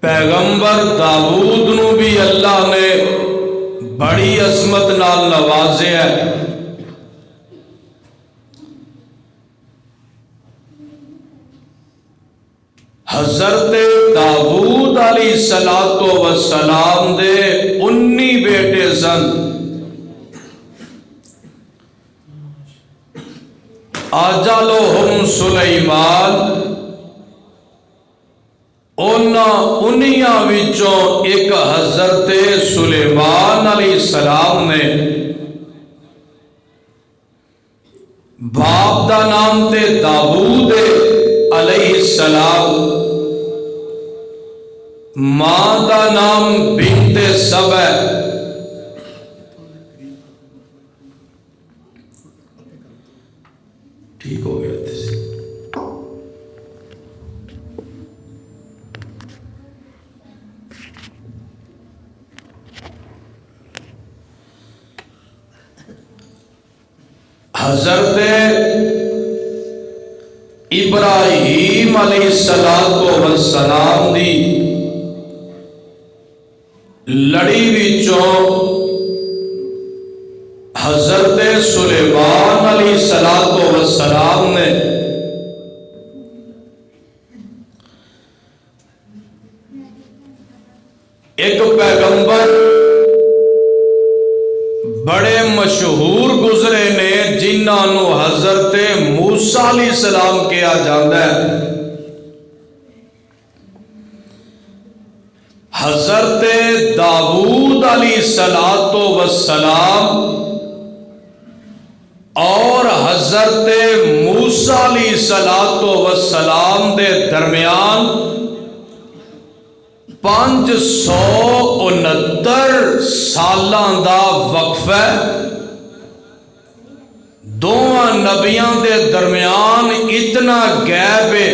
پیغمبر داؤد نو بھی اللہ نے بڑی عظمت نال نوازیا ہے۔ حضرت داؤد علیہ السلام دے 19 بیٹے سن۔ اجلہم سلیمان، انہیاں وچوں ایک حضرت سلیمان علیہ السلام نے، باپ دا نام تے داؤد علیہ السلام، ماں دا نام بنت سبع۔ ٹھیک ہو گیا تھے۔ حضرت ابراہیم علیہ السلام دی لڑی وچوں حضرت سلیمان علیہ السلام نے ایک پیغمبر بڑے مشہور گزرے نے جنہاں نو حضرت موسیٰ علیہ السلام کیا جاندہ ہے۔ حضرت داؤد علیہ السلام اور حضرت موسیٰ علیہ السلام دے درمیان 569 سالاں دا وقفہ، دونوں نبیاں دے درمیان اتنا گیپ ہے،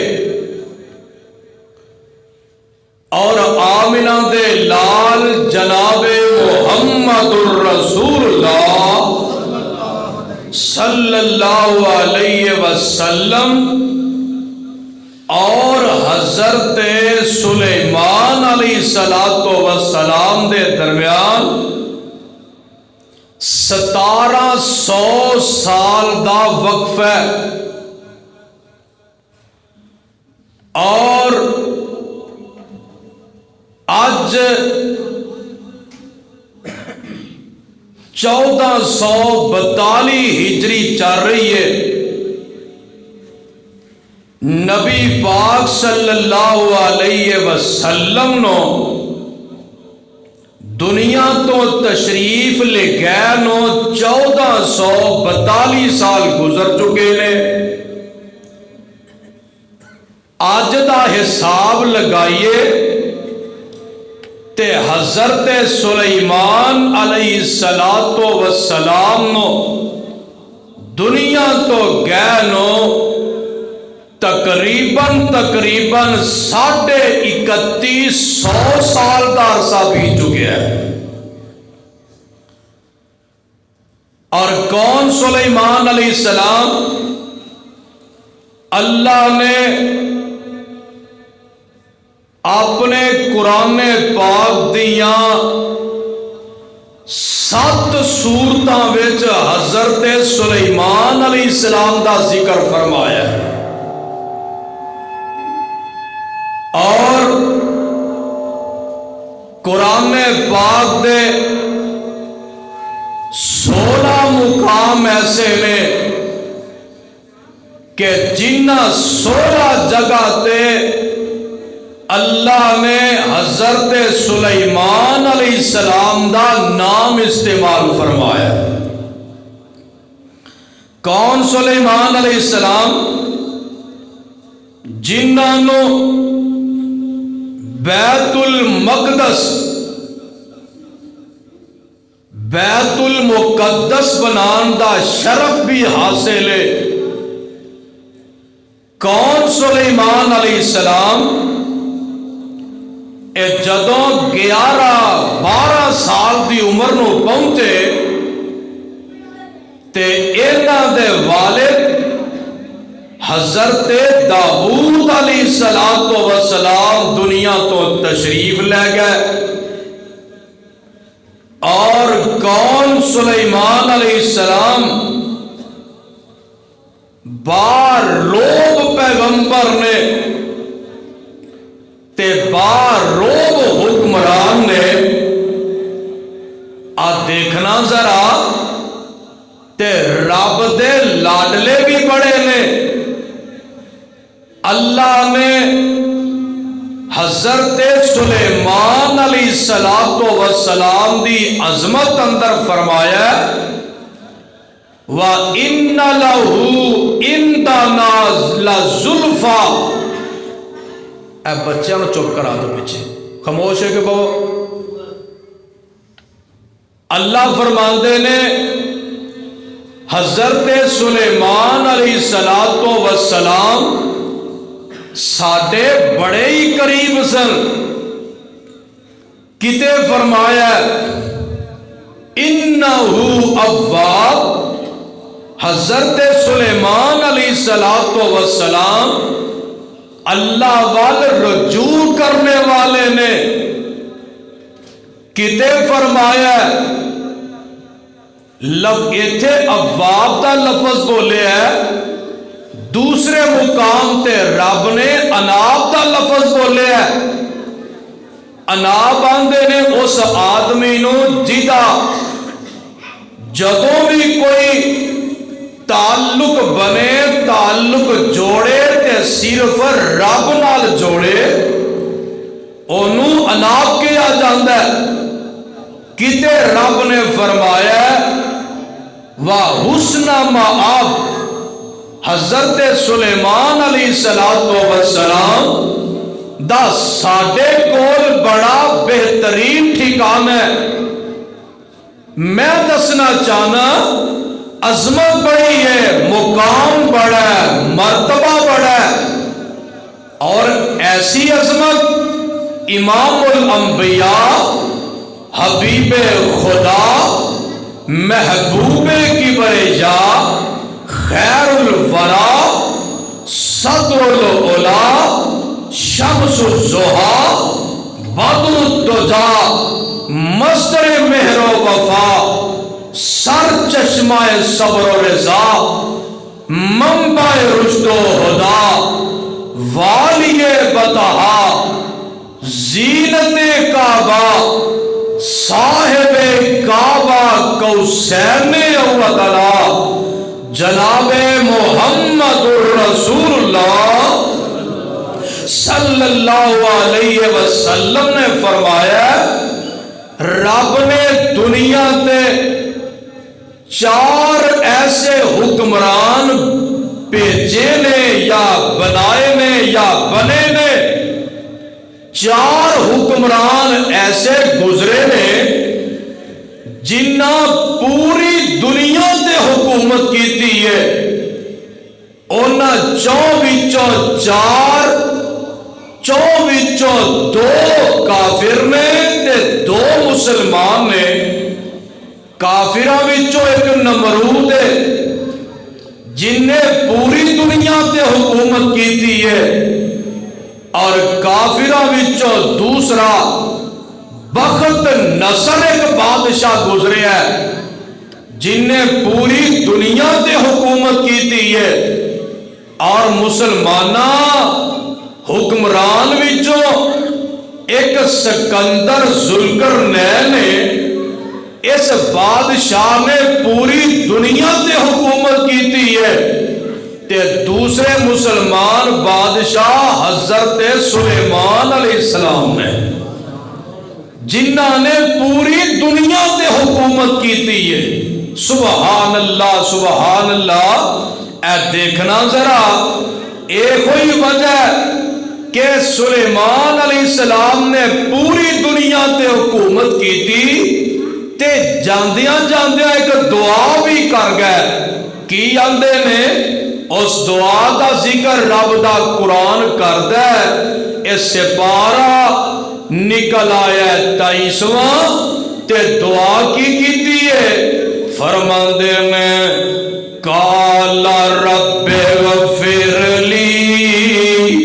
اور آمنہ دے لال جناب محمد الرسول اللہ صلی اللہ علیہ وسلم اور حضرت سلیمان علیہ السلام دے درمیان 1700 سال دا وقفہ، اور آج 1442 ہجری چل رہی ہے۔ نبی پاک صلی اللہ علیہ وسلم نو دنیا تو تشریف لے گئے نو 1442 سال گزر چکے نے۔ آج دا حساب لگائیے تے حضرت سلیمان علیہ السلام نو دنیا تو گئے نو تقریباً 3100 سال کا عرصہ بیت چکا ہے۔ اور کون سلیمان علیہ السلام؟ اللہ نے اپنے قرآن پاک دیاں 7 سورتاں وچ حضرت سلیمان علیہ السلام دا ذکر فرمایا ہے، اور قرآن پاک دے 16 مقام ایسے نے کہ جنہ 16 جگہ تے اللہ نے حضرت سلیمان علیہ السلام دا نام استعمال فرمایا۔ کون سلیمان علیہ السلام؟ جنہاں نو بیت المقدس، بیت المقدس بنان دا شرف بھی حاصل ہے۔ کون سلیمان علیہ السلام؟ اے جدوں 11-12 سال دی عمر نو پہنچے تے انہاں دے والد حضرت داؤد علیہ السلام دنیا تو تشریف لے گئے اور کون سلیمان علیہ السلام بار روب پیغمبر نے تے بار روب حکمران نے آ دیکھنا ذرا تے رب دے لاڈلے بھی بڑے نے. اللہ نے حضرت سلیمان علیہ السلام دی عظمت اندر فرمایا وَإِنَّ لَهُ عِندَنَا لَزُلْفَىٰ. اے بچوں نے چپ کرا دو پیچھے خاموش ہے کہ بہو. اللہ فرماندے نے حضرت سلیمان علیہ السلام ساڈے بڑے ہی قریب سن. کتے فرمایا انہو اواب. حضرت سلیمان علیہ السلام اللہ وال رجوع کرنے والے نے. کتے فرمایا ایتھے اواب دا لفظ بولے ہے, دوسرے مقام تے رب نے اناب دا لفظ بولے ہے. اناب آندے نے اس آدمی نو جدا جدوں بھی کوئی تعلق بنے, تعلق جوڑے تے صرف رب نال جوڑے, انہوں اناب کیا جاندہ ہے. کتے رب نے فرمایا وَحُسْنَ مَآب. حضرت سلیمان علیہ السلام دا ساڈے کول بڑا بہترین ٹھکان ہے. میں دسنا چاہنا عظمت بڑی ہے, مقام بڑا ہے, مرتبہ بڑا ہے, اور ایسی عظمت امام الانبیاء حبیب خدا محبوب کبریا خیر الورا صدر العلا شمس الضحا بدر الدجا مصدر مہر و وفا سر چشمہ صبر و رضا منبع رشد و ہدا والی بطحا زینت کعبہ صاحب کعبہ کوثین اوطلا جناب محمد الرسول اللہ صلی اللہ علیہ وسلم نے فرمایا رب نے دنیا تے 4 ایسے حکمران بھیجے نے یا بنائے نے یا بنے نے. 4 حکمران ایسے گزرے نے جنہ پوری دنیا تے حکومت کیتی ہے. انہاں 4 2 کافر نے تے 2 مسلمان نے. کافراں وچوں ایک نمرود ہے جن نے پوری دنیا تے حکومت کیتی ہے, اور کافراں وچوں دوسرا بخت نصر ایک بادشاہ گزرے ہے جن نے پوری دنیا تے حکومت کیتی ہے. اور مسلمانہ حکمران وچوں ایک سکندر ذوالقرنین نے, اس بادشاہ نے پوری دنیا تے حکومت کیتی ہے. تے دوسرے مسلمان بادشاہ حضرت سلیمان علیہ السلام نے جنہ نے پوری دنیا تے حکومت کیتی ہے. سبحان اللہ سبحان اللہ. اے دیکھنا ذرا, ایک ہوئی وجہ کہ سلیمان علیہ السلام نے پوری دنیا تے حکومت کیتی تے جاندیاں جاندیاں ایک دعا بھی کر گئے. کی آندے نے اس دعا دا ذکر رب دا قرآن کردا ہے. اس سپارہ نکل آیا 23واں تے دعا کی کیتی ہے فرماندے نے قال رب اغفر لی،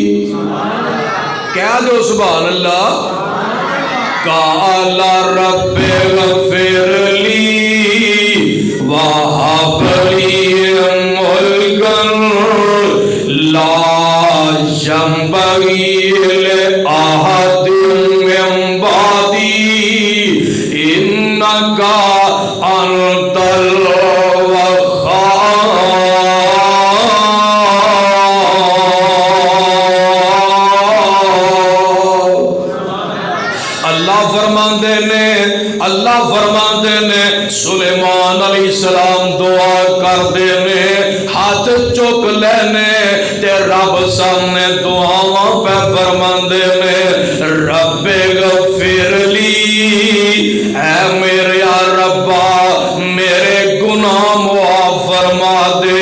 کہہ دو سبحان اللہ، قال رب اغفر لی وہب لی ملکا لا ينبغي لأحد من بعدی إنك أنت اللہ فرماندے نے سلیمان علیہ السلام دعا کردے نے، ہاتھ چک لینے تے رب سامنے دعاواں پہ فرماندے نے رب اغفر لی، اے میرے ربا میرے گناہ معاف فرما دے۔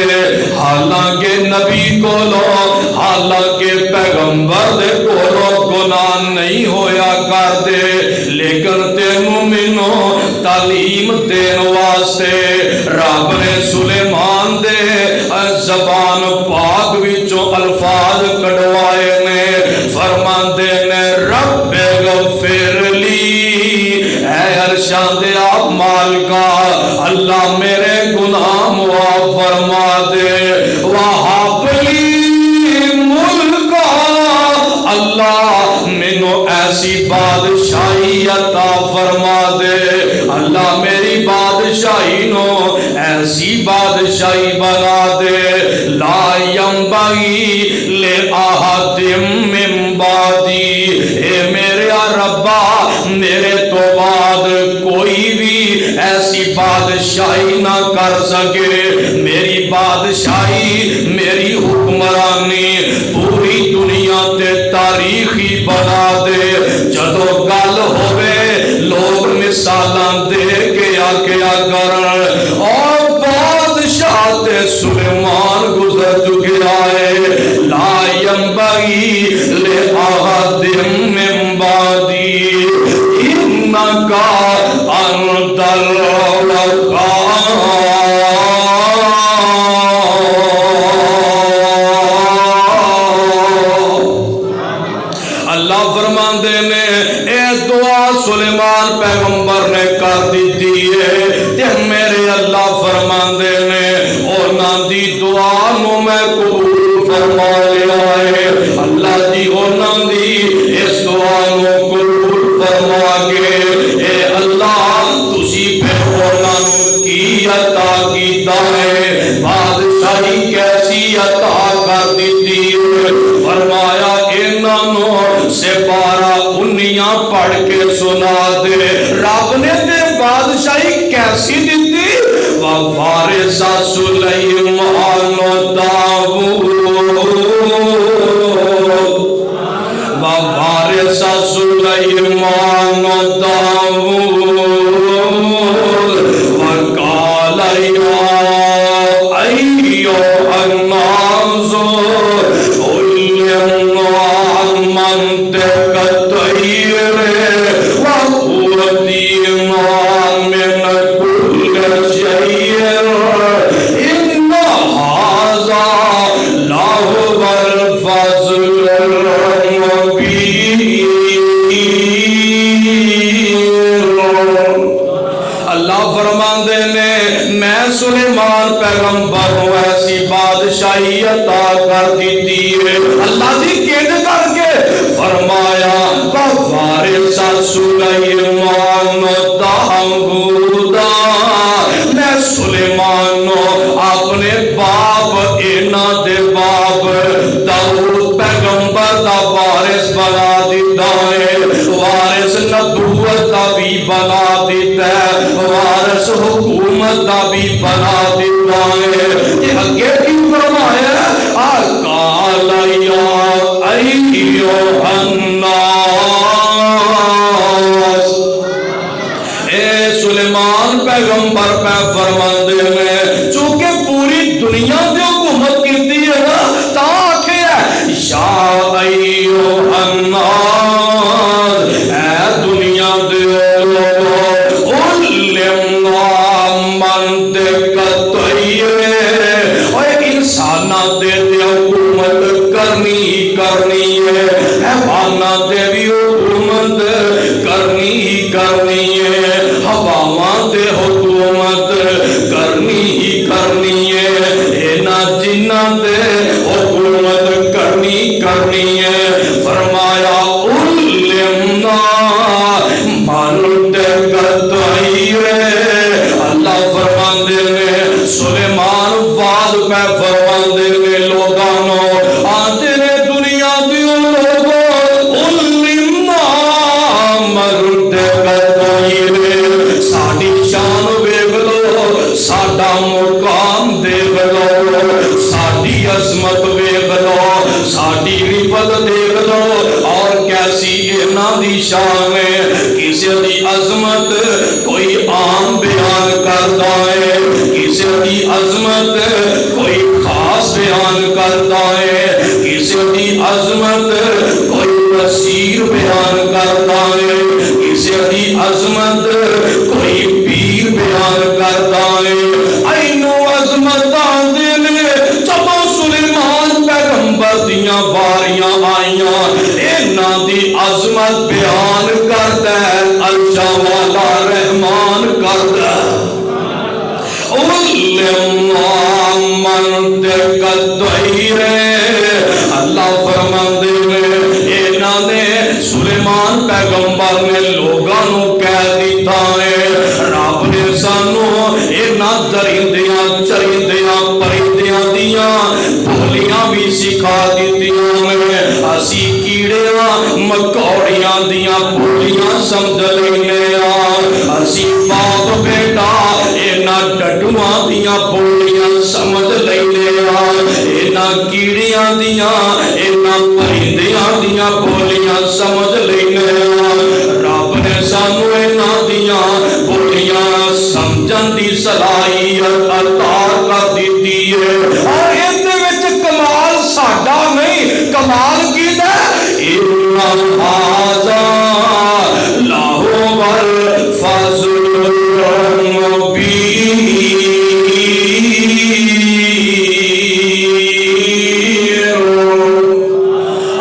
حالانکہ نبی کولو حالانکہ پیغمبر دے کولو گناہ نہیں ہویا کر دے، لیکن تینوں مینوں تعلیم دین واسطے رب نے سلیمان دے زبان پاک وچوں الفاظ کڈوائے نے، فرماندے نے رب اغفر لی، اے ارشاد آپ مالکا اللہ میرے گناہ معاف فرما دے، وہب لی ملکا اللہ مینوں ایسی بادشاہی عطا فرما دے، اللہ میری بادشاہی نو ایسی بادشاہی بنا دے، لا ينبغي لأحد من بعدی، اے میرے ربا میرے تو بعد کوئی بھی ایسی بادشاہی نہ کر سکے، میری بادشاہی میری حکمرانی پوری دنیا تے تاریخی بنا دے، جدو گل ہوئے لوگ مثالاں دے کے آکیا کرن، اور بادشاہ تے سلیمان گزر چکے آئے، لا ينبغي لأحد من بعدی إنك أنت اللہ فرماندے نے اے دعا سلیمان پیغمبر نے کر دیتی ہے تے میرے اللہ فرماندے نے اونا دی دعا نو میں قبول فرما لیا ہے، اللہ دی اونا دی اس دعا نو قبول فرما کے اے اللہ تسی پہ اونا کی عطا کیتا ہے، بادشاہی کیسی عطا کر دیتی ہے، فرمایا انہوں سے 12 پڑھ کے سنا دے، رب نے تے بادشاہی کیسی دیتی، وَوَارِثَ سُلَيْمَانُ داؤد، وَوَارِثَ سُلَيْمَانُ داؤد وَقَالَ يَا أَيُّهَا النَّاسُ عُلِّمْنَا مَنطِقَ الطَّيْرِ وَأُوتِينَا مِنْ كُلِّ شَيْءٍ إِنَّ هَذَا لَهُوَ الْفَضْلُ الْمُبِينُ۔ اللہ فرماندے نے میں سلیمان پیغمبر ہوں ایسی بادشاہی عطا کر دیتی ہے، اللہ دی کہنے کر کے فرمایا وَوَارِثَ سُلَيْمَانُ داؤد، میں سلیمان اپنے باپ اینا دے باپ داؤد پیغمبر دا وارث بنا دیتا ہے، وارث نبوت دا بھی بنا دیتا ہے، وارث حکومت دا بھی بنا دیتا ہے، کہ اگے کی فرمایا قال یا ایھا الناس، اے سلیمان پیغمبر پہ فرماندے میں چونکہ پوری دنیا دے حکومت کیتی ہے نا، تاکہ یا ایھا الناس، اے دنیا دے لوگو علمنا من انہاں تے بھی حکومت کرنی ہی کرنی ہے، ہواواں تے حکومت کرنی ہی کرنی ہے، انہاں جنہاں تے حکومت کرنی کرنی ہے۔ فرمایا علمنا من تقدیر، اللہ فرماندے نے سلیمان وعد پہ فرماندے نے لوگانو آتے نے دنیا دیوں لوگوں علمنا من تقدیر، ساڑی شان ویکھ لو، ساڑا مقام دیکھ لو، ساڑی عظمت ویکھ لو، ساڑی رفت دیکھ لو، اور کیسی انہاں دی شان ہے۔ کسی دی عظمت کوئی عام بیان کرتا ہے، کسی دی عظمت کوئی خاص بیان کرتا ہے، کسی دی عظمت کوئی بصیر بیان کرتا ہے، کسی دی عظمت کوئی پیر بیان کرتا ہے۔ اینو عظمتاں دے نے جدوں سلیمان پیغمبر دیاں واریاں آئیاں، انہاں دی عظمت بیان کرتا ہے عرشاں والا رحمان کرتا ہے۔ علمنا من تقدیر، اللہ فرماندے نے انہاں نے سلیمان پیغمبر نے لوگاں نو کہہ دیتا ہے رب نے سانو انہاں درندیاں چرندیاں پرندیاں دیاں بولیاں بھی سکھا دیتیاں میں، اسی کیڑیاں مکوڑیاں دیاں بولیاں سمجھ لینے اسی باپ بیٹا انہاں ڈڈواں دیاں بولیاں سمجھ لینے انہاں کیڑیاں دیاں انہاں پرندیاں دیاں بولیاں سمجھ لینے۔ رب نے سانو انہاں دیاں بولیاں سمجھن دی صلاحیت عطا کر دیتی ہے، اور اس دے وچ کمال ساڈا نہیں، کمال کیدا ہے؟ ان ھذا لہو الفضل المبین۔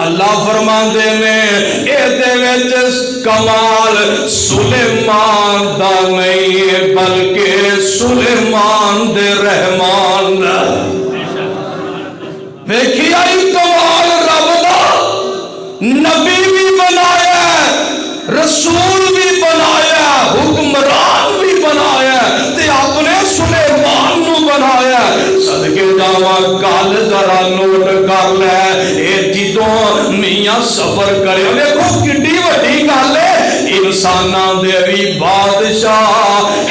اللہ فرماندے نے اے وچ کمال سلیمان دا نہیں بلکہ سلیمان دے رحمان دا۔ ویکھی آئی کمال رب دا، نبی بھی بنایا، رسول بھی بنایا، حکمران بھی بنایا، تے اپنے سلیمان نو بنایا۔ صدقے جاواں گل ذرا نوٹ کر لے، اے جدوں میاں سفر کرے دیکھو کڈی وڈی گل ہے، انساناں دے بھی بادشاہ،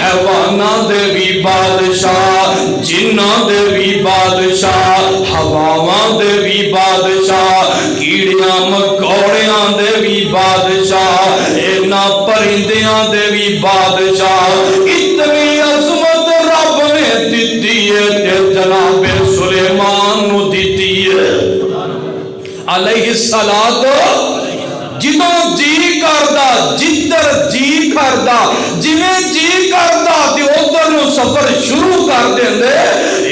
حیواناں دے بھی بادشاہ، جناں دے بھی بادشاہ، ہواواں دے بھی بادشاہ، کیڑیاں مکوڑیاں دے بھی بادشاہ، انہاں پرندیاں دے بھی بادشاہ۔ اتنی عظمت رب نے دتی ہے تے جناب سلیمان نو دتی ہے علیہ الصلوۃ، جدوں جی کردا جدھر جی کردا جویں جی کردا تے ادھر نو سفر شروع کر دیندے۔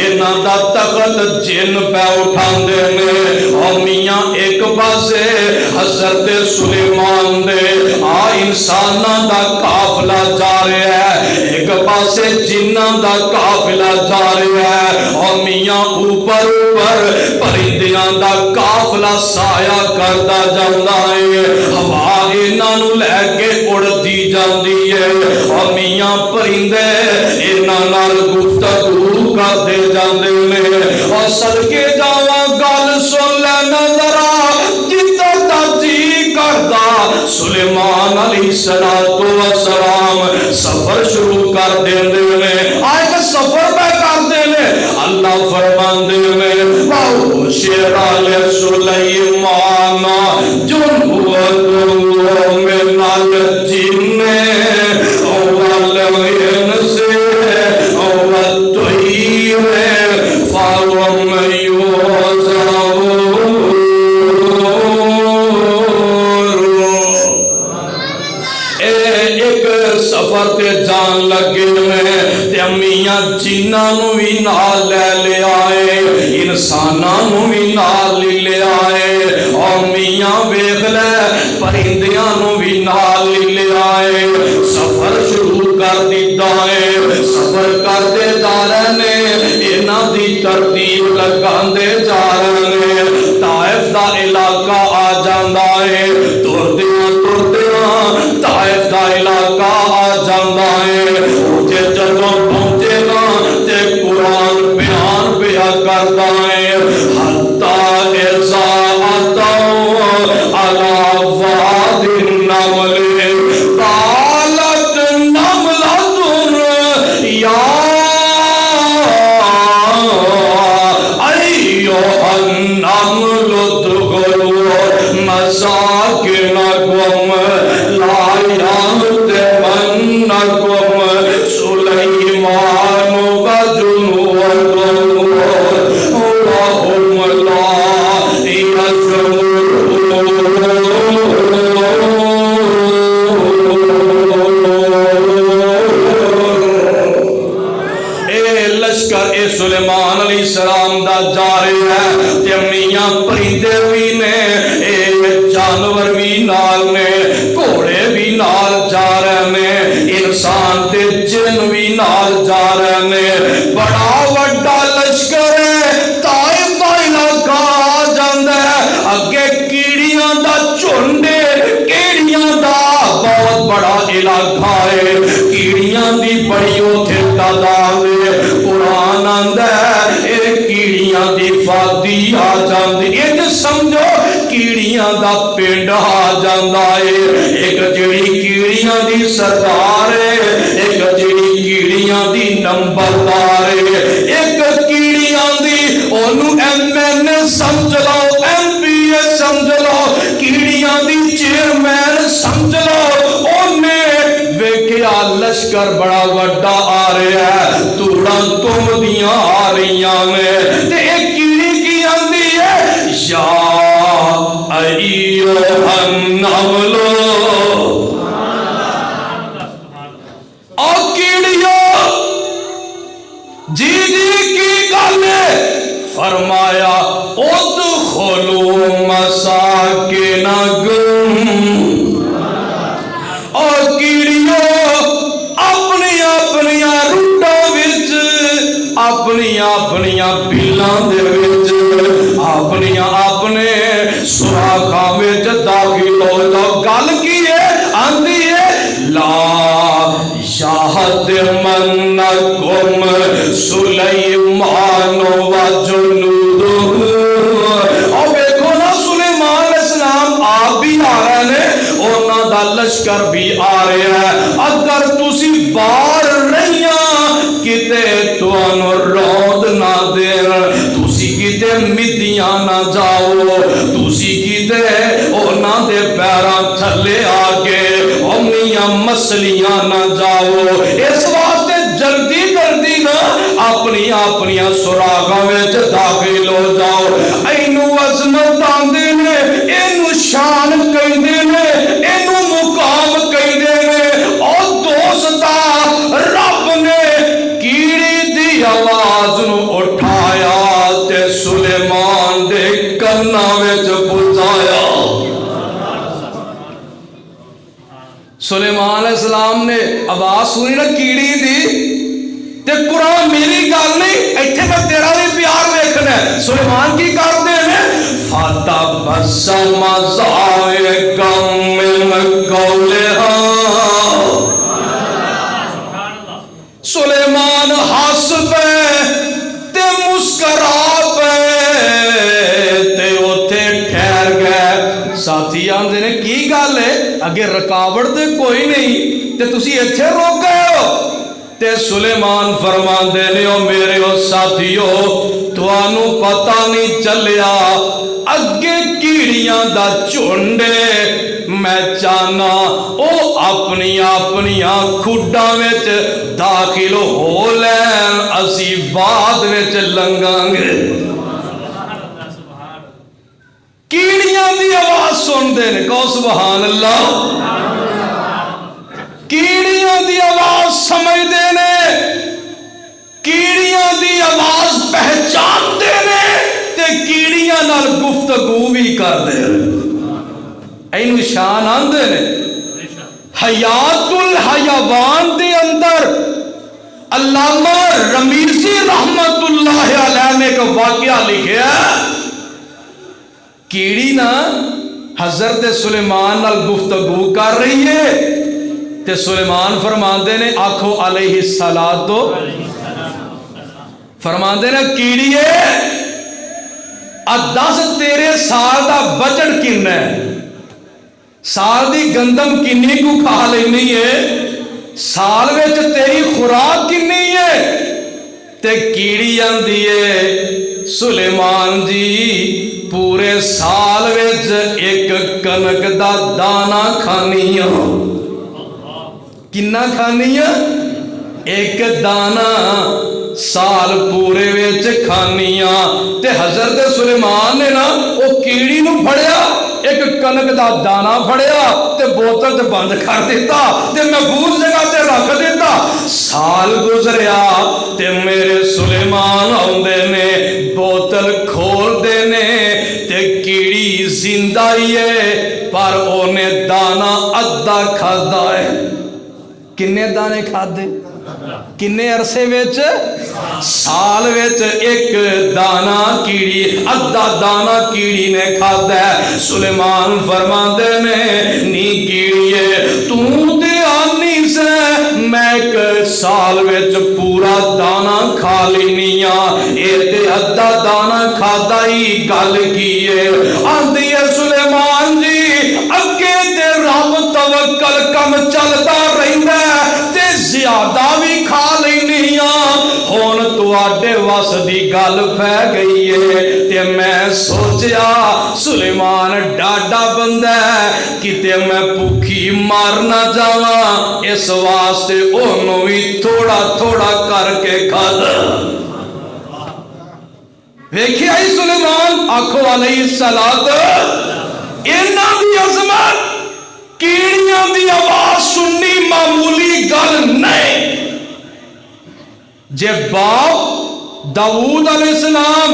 انہاں دا تخت جن پہ اٹھاندے نے، اور میاں ایک پاسے حضرت سلیمان دے آ انساناں دا قافلہ جا رہا ہے، ایک پاسے جناں دا قافلہ جا رہا ہے، اور میاں اوپر پرندیاں دا قافلہ سایہ کردا جاندا ہے، ہوا انہاں نو لے کے اڑدی جاندی ہے، اور میاں پرندے انہاں نال گفتگو کردے جاندے نے۔ اور صدقے جاواں گل سن لینا ذرا، جدھر دا جی کردا سلیمان علیہ السلام سفر شروع کر دیندے نے۔ آئے سفر پہ کردے نے، اللہ فرماندے نے وَأُحْشِرَ لِسُلَيْمَانَ جُنُودُهُ مِنَ الْجِنِّ وَالْإِنسِ وَالطَّيْرِ فَهُمْ يُوزَعُونَ۔ ایک سفر تے جان لگے میں تے میاں جنہاں نو بھی نال لے آئے انساناں نو بھی نال لے آئے اور میاں ویکھ لے پرندیاں نو بھی نال لے آئے سفر شروع کر دیتا ہے سفر کرتے جا رہے نے انہاں دی ترتیب لگاندے جا رہے نے طائف دا علاقہ آ جاندا ہے تردیاں طائف دا علاقہ آ جاندا ہے تے جدوں پہنچے نا تے قرآن بیان پیا کردا ہے حتی اذا اتوا علی واد النمل قالت نملۃ یا ایھا النمل ادخلوا مساکنکم لا یحطمنکم سلیمان وجنودہ وهم لا لشکر اے سلیمان علیہ السلام دا جارے ہے تے میاں پرندے بھی نے اے جانور بھی نال نے گھوڑے بھی نال جا رہے نے انسان تے جن بھی نال جا رہے نے بڑا وڈا لشکر ہے طائف دا علاقہ آ جاندا ہے اگے کیڑیاں دا جھنڈ کیڑیاں دا بہت بڑا علاقہ ہے کیڑیاں دی بڑی اوتھے تعداد ہے قرآن آندا ہے اے کیڑیاں دی فادی آ جاندی اے تے سمجھو کیڑیاں دا پنڈ آ جاندا ہے ایک جڑی کیڑیاں دی سردار ہے ایک جڑی کیڑیاں دی نمبردار ہے ایک کیڑیاں دی اونوں MN سمجھ لو MPA سمجھ لو کیڑیاں دی چیئرمین سمجھ لو اونے ویکھیا لشکر بڑا وڈا آ رہا ہے توڑاں تم دیاں آ رہیاں نے تے ایک کیڑی کی آندی ہے یا ایھا النمل اور کیڑیوں جی کی گل فرمایا ادخلوا مساکنکم اور کیڑیوں اپنی روٹاں وچ اپنی بلاں دے وچ اپنے سوراخاں وچ داخل ہو جاؤ گل کی ہے آندی ہے لا یحطمنکم سلیمان وجنودہ اور دیکھو نا سلیمان علیہ السلام آپ بھی آ رہے ہیں انہاں دا لشکر بھی آ رہا ہے اگر تسی باہر رہیاں کتے تانوں روند نہ دین تسی کتے مدیاں نہ جاؤ تسی کتے انہاں دے پیراں تھلے آ کے میاں مسلیاں نہ جاؤ اس واسطے جلدی نا اپنی سراغاں وچ داخل ہو جاؤ اینو عظمت آندے نے اینو شان کہندے نے اینو مقام کہندے نے او دوستا رب نے کیڑی دی آواز نو اٹھایا تے سلیمان دے کناں وچ پہنچایا سلیمان علیہ السلام نے آواز سنی نا کیڑی دی تے قرآن میری گل نہیں ایتھے میں تیرا بھی پیار ویکھنا ہے سلیمان کی کرتے ہیں فتبسم ضاحکا من قولہا سلیمان ہس پہ تے مسکرا پہ تے اوتھے ٹھہر گئے ساتھی آندے نے کی گل ہے اگے رکاوٹ تے کوئی نہیں تے تسی ایتھے روک گئے ہو تے سلیمان فرماندے نے او میرے او ساتھیو تانوں پتہ نہیں چلیا اگے کیڑیاں دا جھنڈ میں چاہنا او اپنی کھڈاں وچ داخل ہو لین اسی بعد وچ لنگاں گے کیڑیاں دی آواز سن دے نے کہو سبحان اللہ کیڑیاں دی آواز سمجھتے نے، کیڑیاں دی آواز پہچانتے نے تے کیڑیاں نال گفتگو بھی کرتے ہیں۔ اینو شان آندے نے۔ حیات الحیوان دے اندر علامہ رمیزی رحمت اللہ علیہ نے ایک واقعہ لکھیا، کیڑی نا حضرت سلیمان نال گفتگو کر رہی ہے تے سلیمان فرماندے نے آکھو علیہ الصلاۃ، فرماندے نے کیڑیے دس تیرے سال دا بجٹ کن ہے، سال دی گندم کنی کو کھا لینی ہے، سال وچ تیری خوراک کنی ہے؟ تے کیڑی آندی ہے سلیمان جی پورے سال وچ ایک کنک دا دانا کھانی ہاں۔ کنا کھانی ہاں؟ ایک دانا سال پورے وچ کھانی ہاں۔ تے حضرت سلیمان نے نا او کیڑی نو پھڑیا، ایک کنک دا دانا پھڑیا تے بوتل تے بند کر دیتا تے محفوظ جگہ تے رکھ دیتا۔ سال گزریا تے میرے سلیمان آندے نے، بوتل کھول دے نے تے کیڑی زندہ ہی ہے پر اونے دانا ادھا کھادا ہے۔ کنے دانے کھادے؟ کنے عرصے وچ؟ سال وچ ایک دانا کیڑی، ادھا دانا کیڑی نے کھادا ہے۔ سلیمان فرماندے نے نی کیڑیے تو تے آنی سے میں ایک سال وچ پورا دانا کھا لینی ہاں، اے تے ادھا دانا کھادا ہی گل کیے؟ آندی ہے سلیمان جی اگے تے رب توکل کم چلدا رہندا تے زیادہ بھی کھا لینی ہاں، ہن تواڈے وس دی گل پہ گئی ہے تے میں سوچیا سلیمان ڈاڈا بندہ ہے کتے میں بھوکھی مار نہ جاواں، اس واسطے اونوں بھی تھوڑا تھوڑا کر کے کھادا۔ ویکھیا ہی سلیمان، آکھو علیہ الصلاۃ، انہاں دی عظمت، کیڑیاں دی آواز سننی معمولی گل نہیں۔ جے باپ داؤد علیہ السلام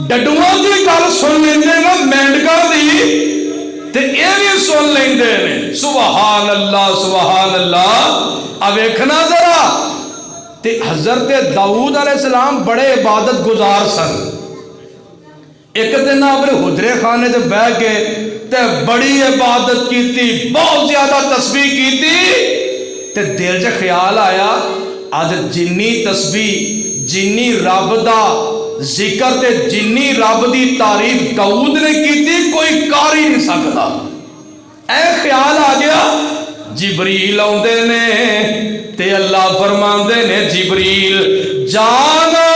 ڈڈواں دی گل سن لیندے نا مینڈکاں دی تے اے بھی سن لیندے نے۔ سبحان اللہ سبحان اللہ۔ اب ویکھنا ذرا تے حضرت داؤد علیہ السلام بڑے عبادت گزار سن۔ ایک دن اپنے حجرے خانے تے بیٹھ کے تے بڑی عبادت کیتی، بہت زیادہ تسبیح کیتی تے دل چ خیال آیا آج جنی تسبیح، جنی رب دا ذکر تے جنی رب دی تعریف داؤد نے کیتی کوئی کر ہی نہیں سکتا۔ اے خیال آ گیا، جبریل آندے نے تے اللہ فرماندے نے جبریل جانا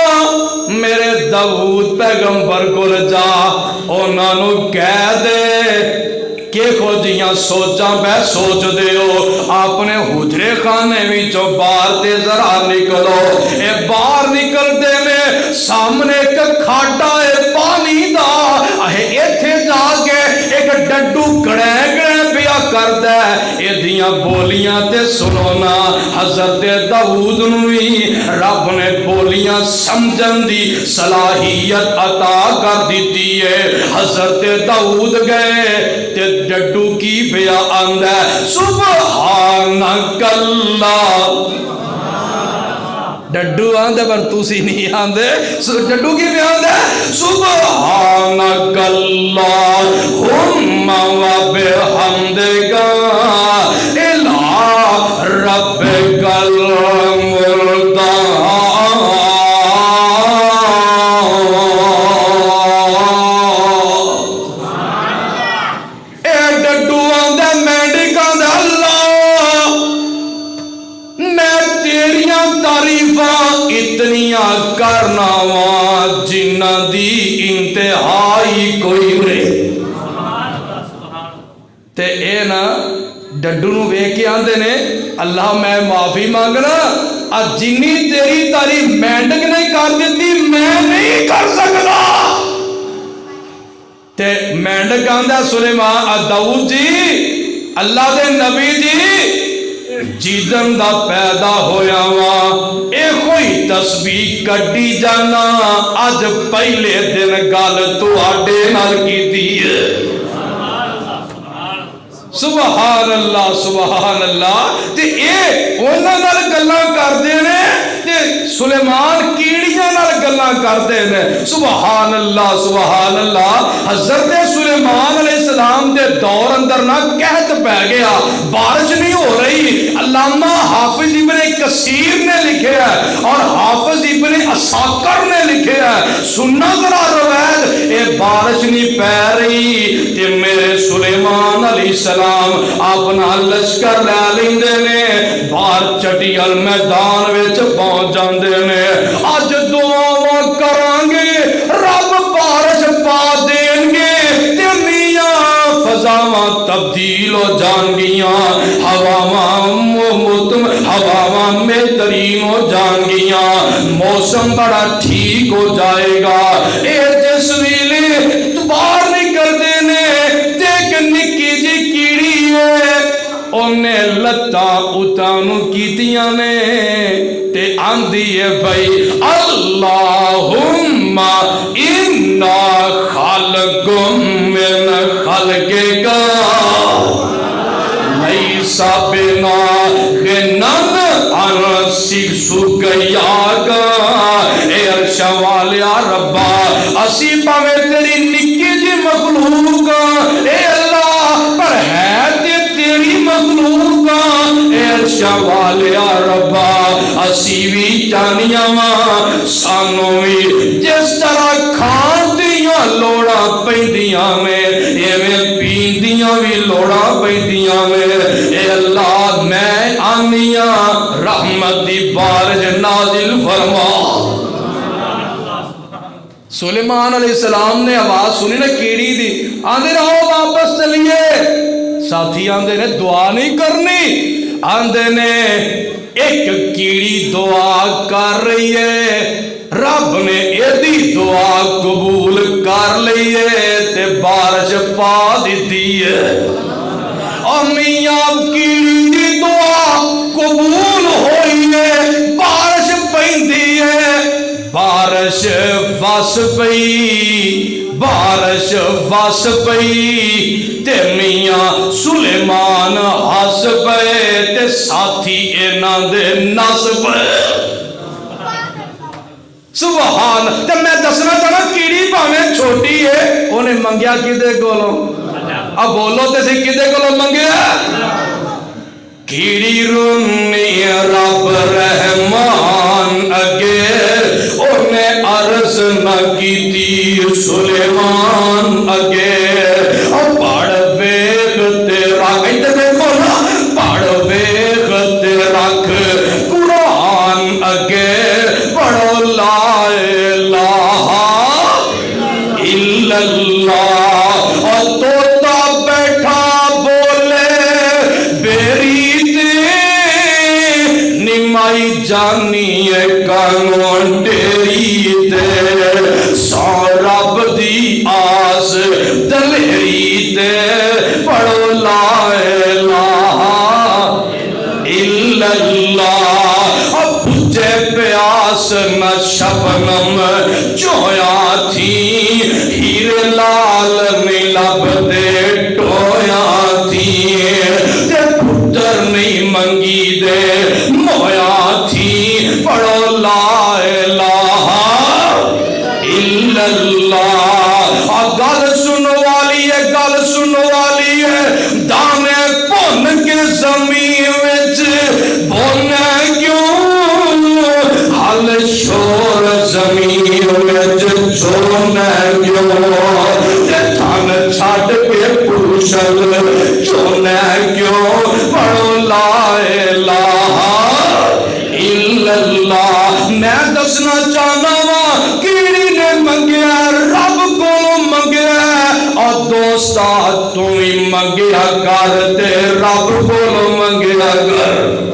میرے داؤد پیغمبر کول جا، انہاں نو کہہ دے کہ خودیاں سوچاں بے سوچ دے ہو، اپنے حجرے خانے وچوں باہر تے ذرا نکلو۔ اے باہر نکل دے نے سامنے ایک کھاٹا ہے پانی دا، ایتھے جا کے ایک ڈڈو گڑے گڑے پیا کردا ہے، اے دیاں بولیاں تے سنو نا۔ حضرت داؤد نو بھی رب نے بولیاں سمجھن دی صلاحیت عطا کر دیتی ہے۔ حضرت داؤد گئے تے ڈڈو کی پیا آندا ہے سبحانک اللہ، ڈڈو آندے پر تسی نہیں آندے، ڈڈو کی پیا آندا ہے سبحانک اللہم و بحمدک الی ربک المرتضی۔ کرنا وا جنہ دی انتہائی کوئی نہیں۔ تے اے نا ڈڈو نو ویکھ کے آندے نے اللہ میں معافی مانگنا، اج جنی تیری تعریف مینڈک نہیں کر دیتی میں نہیں کر سکتا۔ تے مینڈک آندا سلیمان داؤد جی اللہ دے نبی جی جیدن دا پیدا ہویا وا اے کوئی تسبیح کڈی جانا اج پہلے دن گل تواڈے نال کیتی ہے سبحان اللہ سبحان اللہ تے اے انہاں نال گلاں کردے نے تے سلیمان کیڑیاں نال گلاں کردے نے سبحان اللہ حضرت سلیمان علیہ السلام دے دور اندر نہ قحط پہ گیا بارش نہیں ہو رہی علامہ حافظ ابن کثیر نے لکھے ہے اور حافظ ابن اساکر نے لکھے ہے سننا ذرا روایت اے بارش نہیں پہ رہی تے میرے سلیمان علیہ السلام اپنا لشکر لے لیندے نے باہر چٹیل میدان وچ پہنچ جاندے نے اج دعاواں کران گے رب بارش پا دین گے تے میاں فضاواں تبدیل ہو جان گیاں ہواواں بہترین ہو جان گیاں موسم بڑا ٹھیک ہو جائے گا اے جس ویلے باہر نکلدے نے نکی جی کیڑی ہے انہیں لتا اتانو کیتیاں نے تے آندھی ہے بھائی اللہم انا خالقم من خلقے گا لیسا بنا غنن عن سکیا گا اے عرشہ والیا ربا اسی پاوے تیری نکی جی مخلوق اے اللہ پر ہے تیری مخلوق اے عرشہ والیا ربا اسی بھی جانیاں ماں سانو بھی جس طرح کھان دیاں لوڑا پیندیاں میں ایویں پیندیاں بھی لوڑا پیندیاں میں اے اللہ میں آنیاں رحمت دی بارش نازل فرما سلیمان علیہ السلام نے آواز سنی نا کیڑی دی آندے رہو واپس چلیے ساتھی آندے نے دعا نہیں کرنی آندے نے ایک کیڑی دعا کر رہی ہے رب نے ایدی دعا قبول کر لئی ہے تے بارش پا دیتی ہے اور میاں کیڑی دی دعا قبول ہوئی ہے بارش پیندی ہے بارش وس پئی تے میاں سلیمان ہس پئے تے ساتھی انہاں دے نس پئے سبحان تے میں دسنا چاہنا کیڑی بھاویں چھوٹی ہے انہیں منگیا کدے کولوں اب بولو تے سی کدے کولوں منگیا کیڑی رونی رب رحمان اگے انہیں عرض نہ کیتی سلیمان اگے پڑھ ویخ تیرا ادھر دیکھو نا پڑھ ویخ تیرا قرآن اگے پڑھو لا الہ الا اللہ اور توتا بیٹھا بولے بیری تے نمائی جانی ہے قانون تیری تے سو رب دی آس دلیری تے پڑھو لا الہ الا اللہ اب بجھے پیاس نہ شبنم چویا تھی ہیر لال نہیں لب دے ٹویا تھی تے پتر نہیں منگی دے مویا تھی پڑھو لا الہ الا اللہ گل سنو والی ہے گل سنو والی ہے دانے پن کے زمین وچ بونے کیوں حل شور زمین وچ چھوڑنے کیوں تے تھن چھڈ کے پوچھل چھوڑنے کیوں پڑھو لا الہ الا اللہ میں دسنا چاہنا وا کیڑی نے منگیا رب کو منگیا اور دوستا تم ہی منگیا کر تے رب کو منگیا کر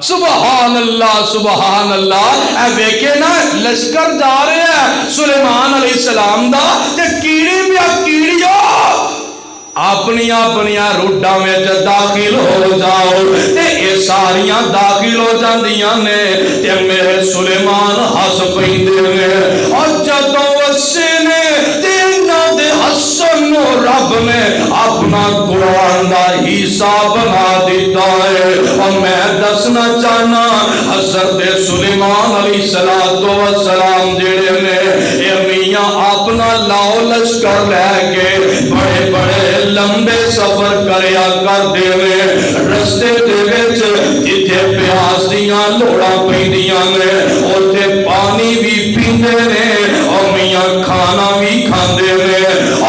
سبحان اللہ اے ویکھے نا لشکر جا رہے ہیں سلیمان علیہ السلام دا تے کیڑی بھی کیڑیو اپنی اپنی روڈاں میں داخل ہو جاؤ تے اے ساریاں داخل ہو جاندیاں نے تے میرے سلیمان ہس پیندے نے اور جدوں وسے نے تے انہاں دے حسن نو رب نے اپنا قرآن دا حصہ بنا دیتا ہے۔ اور میں دسنا چاہنا حضرت سلیمان علیہ السلام جڑے نے اے میاں اپنا لاؤ لشکر لے کے بڑے بڑے لمبے سفر کریا کرتے ہوئے رستے دے وچ جتھے پیاس دیاں لوڑاں پیندیاں نے اوتھے پانی بھی پیندے نے اور میاں کھانا بھی کھاندے نے۔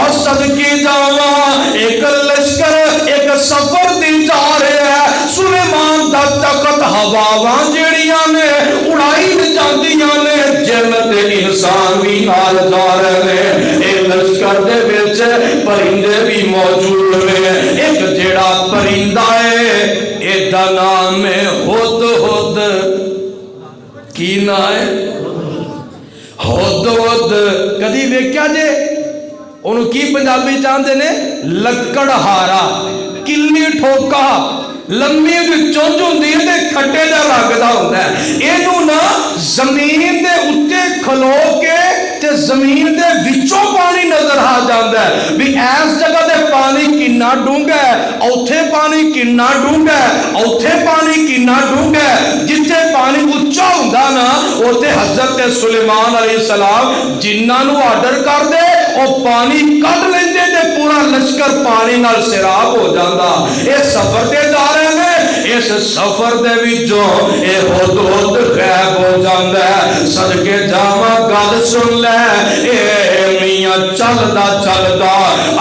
اور صدقے جاواں ایک لشکر ایک سفر دی جا رہا ہے، سلیمان دا تخت ہواواں جڑیاں نے اڑائی جاندیاں نے، جن تے انسان بھی نال جا رہے نے۔ اے لشکر دے وچ پرندے بھی موجود نے۔ ایک جڑا پرندہ ہے اے دا نام ہے ہد ہد۔ کی نام ہے؟ ہد ہد۔ کدی ویکھیا جے انہوں کی پنجابی چاہتے نے؟ لکڑ ہارا، کلی ٹھوکا، لمبی چونج ہوندی ہے تے کھٹے دا لگدا ہوندا ہے۔ اینوں نا زمین دے اُتے کھلو کے تے زمین دے وچوں پانی نظر آ جاندا ہے بھی ایس جگہ دے پانی کنا ڈونگا ہے، اوتھے پانی کنا ڈونگا ہے، اوتھے پانی کنا ڈونگا ہے۔ جتھے پانی اچا ہوندا نا اوتھے حضرت سلیمان علیہ السلام جنہاں نو آرڈر کر دے او پانی کڈ لیندے تے پورا لشکر پانی نال سیراب ہو جاندا۔ اے سفر تے جا رہے نے، اس سفر دے وچوں اے ہد ہد غائب ہو جاندا ہے۔ صدقے جاواں گل سن لے اے میاں چلدا چلدا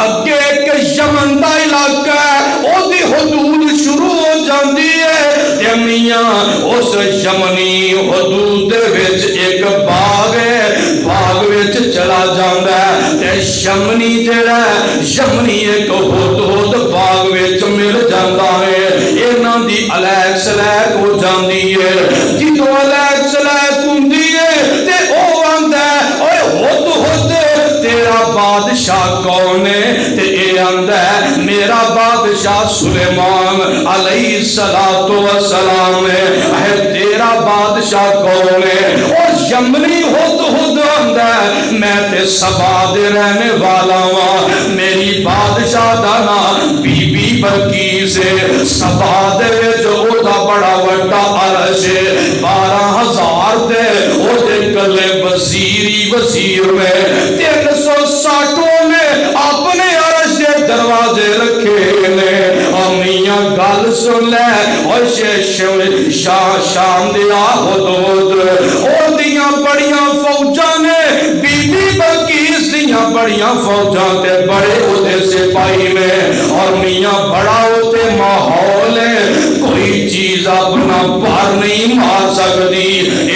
اگے ایک یمن دا علاقہ ہے، او دی حدود شروع ہو جاندی ہے تے میاں اس یمنی حدود دے وچ ایک باغ ہے، باغ وچ چلا جاندا ہے تے یمنی جڑا ہے یمنی ایک ہد ہد باغ وچ مل جاندا ہے۔ انہاں دی الیک سلیک ہو جاندی ہے، جدوں الیک سلیک ہوندی ہے تے او آندا ہے اوے ہد ہد تیرا بادشاہ کون ہے؟ تے اے آندا ہے میرا بادشاہ سلیمان علیہ السلام ہے۔ اے تیرا بادشاہ کون ہے؟ اور یمنی ہد ہد آندا ہے میں تے سبا دے رہنے والا ہاں، میری بادشاہ دا نام بی بی بلقیس ہے۔ سبا دے وچ او دا بڑا وڈا عرش ہے، 12,000 دے او دے کلے وزیری وزیر میں 360 نے اپنے عرش دے دروازے رکھے نے۔ میاں گل سن لے اور شام دیا ہد ہد او دیاں بڑیاں فوجاں نے، بی بی بلقیس دیاں بڑیاں فوجاں تے بڑے اودے سپاہی نے، اور میاں بڑا اودے ماحول ہے، کوئی چیز اپنا بار نہیں مار سکتی۔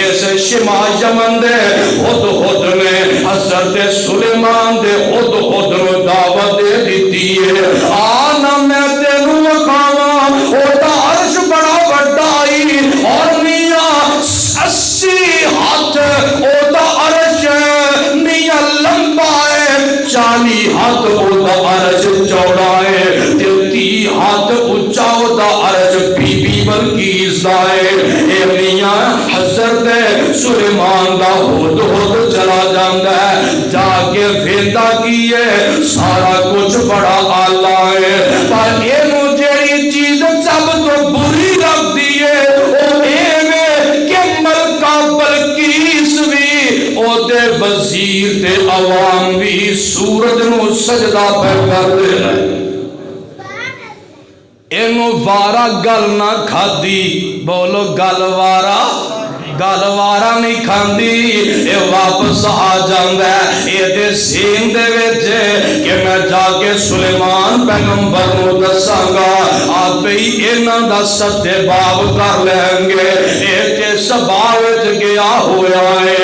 اس شما یمن دے ہد ہد نے حضرت سلیمان دے ہد ہد نو دعوت دے دیتی ہے، آنا میں تینوں وکھاواں او دا عرش بڑا وڈا ہی، اور میاں 80 ہاتھ او دا عرش ہے، میاں لمبا ہے، 40 ہاتھ او دا عرش چوڑا ہے، 30 ہاتھ اونچا او دا عرش بی بی بلقیس دا ہے۔ اے میاں حضرت سلیمان دا ہد ہد چلا جاندا ہے، جا کے ویندا کی ہے سارا کچھ بڑا آلہ ہے، پر اینوں جیڑی چیز سب تو بری لگدی ہے او ایویں کہ ملکہ بلقیس بھی او دے وزیر تے عوام بھی سورج نو سجدہ پہ کر دے رہے۔ اینوں وارا گل نہ کھادی، بولو گل وارا نہیں کھاندی، اے واپس آ جاندا ہے۔ اے دے ذہن دے وچ کہ میں جا کے سلیمان پیغمبر نو دساں گا، آپ ہی انہاں دا سدے باب کر لیں گے۔ اے تے سبا وچ گیا ہویا ہے،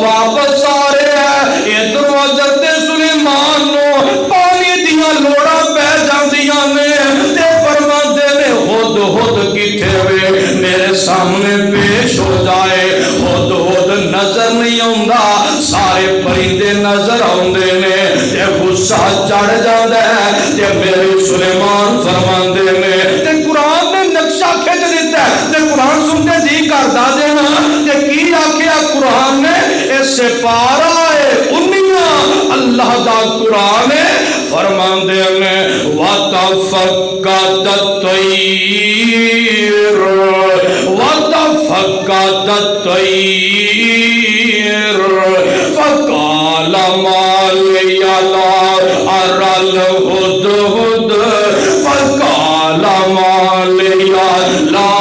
واپس آ رہا ہے، ادھر حضرت سلیمان نو پانی دیاں لوڑاں پہ جاندیاں نے تے فرماندے نے ہد ہد کتھے وے میرے سامنے پیش ہو جائے۔ ہد ہد نظر نہیں آوندا، سارے پرندے نظر آوندے نے تے غصہ چڑھ جاندا ہے تے میرے سلیمان فرماندے نے تے قرآن نے نقشہ کھچ دیتا ہے تے قرآن سنتے جی کردا دینا تے کی آکھیا قرآن نے اس سے پارا ہے انیاں اللہ دا قرآن ہے فرماندے نے وَتَفَقَّدَ الطَّيْرُ وَتَفَقَّدَ الطَّيْرُ فَقَالَ مَا لِيَ لَا أَرَى الْهُدْ هُدْ فَقَالَ مَا لِيَ لَا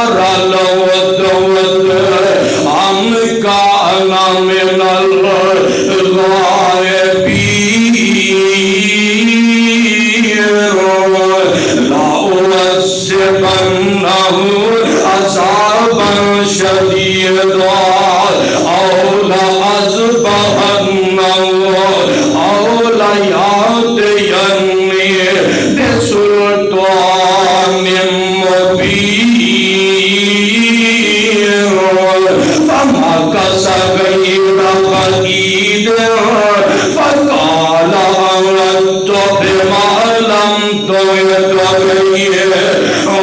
أَرَى الْهُدْ هُدْ أَمْ كَانَ مِنَ الْغَائِبِينَ لَأُعَذِّبَنَّهُ عَذَابًا شَدِيدًا أَوْ لَأَذْبَحَنَّهُ أَوْ لَيَأْتِيَنِّي بِسُلْطَانٍ مُّبِينٍ فَمَكَثَ غَيْرَ بَعِيدٍ فَقَالَ أَحَطتُ بِمَا لَمْ تُحِطْ بِهِ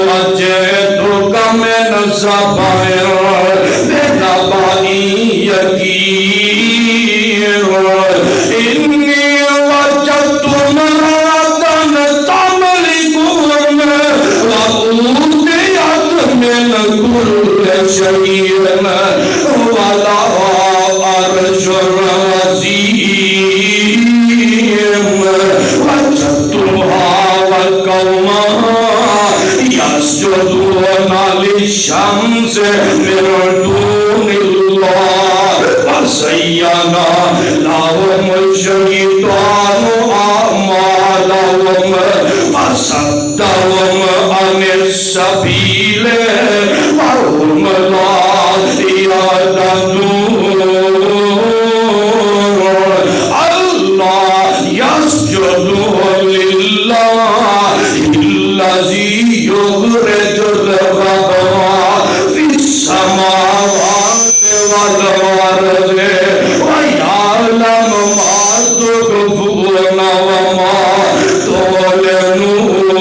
وَجِئْتُكَ مِنْ سَبَإٍ بِنَبَإٍ يَقِينٍ إِنِّي وَجَدتُّ امْرَأَةً تَمْلِكُهُمْ وَأُوتِيَتْ مِنْ كُلِّ شَيْءٍ وَلَهَا عَرْشٌ عَظِيمٌ وَجَدتُّهَا وَقَوْمَهَا يَسْجُدُونَ لِلشَّمْسِ مِن دُونِ اللَّهِ وَزَيَّنَ لَهُمُ الشَّيْطَانُ أَعْمَالَهُمْ فَصَدَّهُمْ عَنِ السَّبِيلِ فَهُمْ لَا يَهْتَدُونَ اللَّهُ يَسْجُدُ لِلَّهِ الَّذِي يُخْرِجُ الْخَبْءَ فِي السَّمَاوَاتِ وَالْأَرْضِ وَيَعْلَمُ مَا تُخْفُونَ وَمَا تُعْلِنُونَ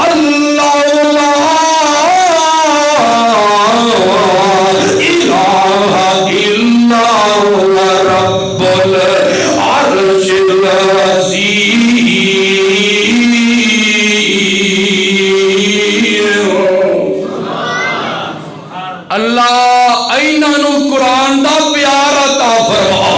اللَّهُ لَا إِلَٰهَ إِلَّا هُوَ رَبُّ الْعَرْشِ الْعَظِيمِ اللہ اینانو قرآن دا پیار عطا فرما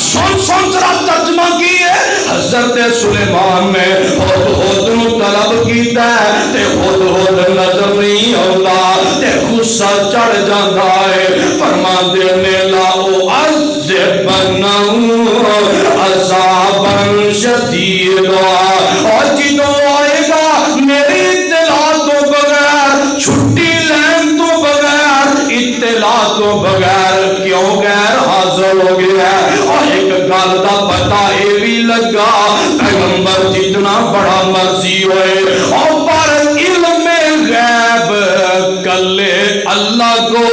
سن ذرا ترجمہ کی ہے حضرت سلیمان نے ہد ہد نو طلب کیتا ہے تے ہد ہد نظر نہیں آتا تے غصہ چڑھ جاتا ہے فرماندے نے لا اعذبنہ عذابا شدیدا اور جدوں آئے گا میری اطلاع تو بغیر چھٹی لین تو بغیر اطلاع تو بغیر کیوں غیر حاضر ہو گیا اور ایک گل دا پتہ یہ بھی لگا پیغمبر جتنا بڑا مرضی ہوئے اور پر علم غیب کلے اللہ کو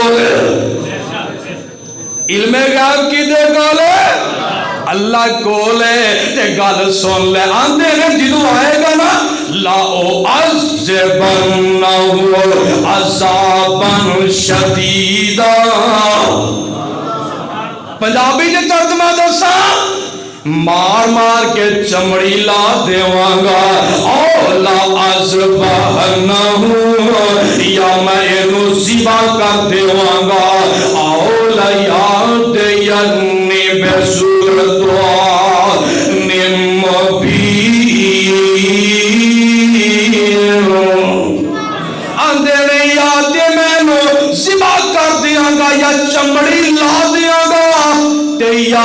علم غیب کی دے گالے اللہ کولے تے گل سن لے آندے نے جدو آئے گا نا لا اعذبنہ عذابا شدیدا پنجابی جے ترجمہ دسا مار مار کے چمڑی لا دیواں گا او لا اذبحنہ یا میں اینو ذبح کر دیواں گا او لا یاتینی بسلطان مبین آندے نے یا تے میں نو ذبح کر دیاں گا یا چمڑی لا دیاں گا تے یا